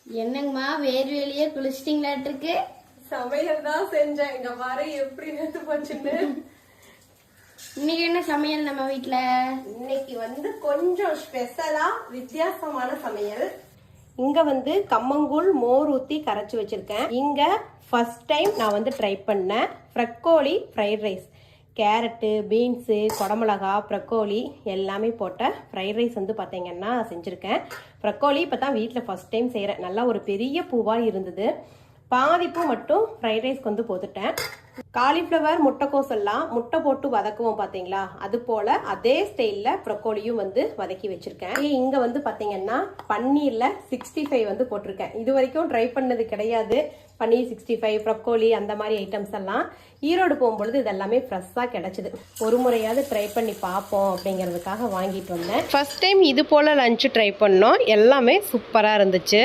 என்னங்கம்மா வேர்வேலியே குளிச்சிட்டீங்களாட்டு இருக்கு? சமையல் தான் செஞ்சேன். இங்க வர எப்படி நேத்து போச்சுன்னு. இன்னைக்கு என்ன சமையல் நம்ம வீட்ல? இன்னைக்கு கொஞ்சம் ஸ்பெஷலா வித்தியாசமான சமையல். இங்க கம்மங்கூழ் மோர் ஊத்தி கரைச்சி வச்சிருக்கேன். இங்க ஃபர்ஸ்ட் டைம் நான் ட்ரை பண்ணேன் broccoli fried rice. Carrot, beans, குடமிளகா, ப்ரக்கோலி எல்லாமே போட்ட ஃப்ரைட் ரைஸ் பார்த்தீங்கன்னா செஞ்சுருக்கேன். ப்ரக்கோலி இப்போ தான் வீட்டில் ஃபர்ஸ்ட் டைம் செய்கிறேன். நல்லா ஒரு பெரிய பூவாக இருந்தது. பாதி பூ மட்டும் ஃப்ரைட் ரைஸ்க்கு போட்டுட்டேன். காலிஃப்ளவர், முட்டைக்கோஸ் எல்லாம் முட்டை போட்டு வதக்குவோம் பார்த்தீங்களா, அது போல் அதே ஸ்டைலில் ப்ரக்கோலியும் வதக்கி வச்சுருக்கேன். இங்கே பார்த்தீங்கன்னா பன்னீரில் 65 போட்டிருக்கேன். இது வரைக்கும் ட்ரை பண்ணது கிடையாது. பன்னீர் 65, ப்ரக்கோலி அந்த மாதிரி ஐட்டம்ஸ் எல்லாம் ஈரோடு போகும்பொழுது இதெல்லாமே ஃப்ரெஷ்ஷாக கிடச்சிது. ஒரு முறையாவது ட்ரை பண்ணி பார்ப்போம் அப்படிங்கிறதுக்காக வாங்கிட்டு வந்தேன். ஃபர்ஸ்ட் டைம் இது போல் லஞ்சு ட்ரை பண்ணோம். எல்லாமே சூப்பராக இருந்துச்சு.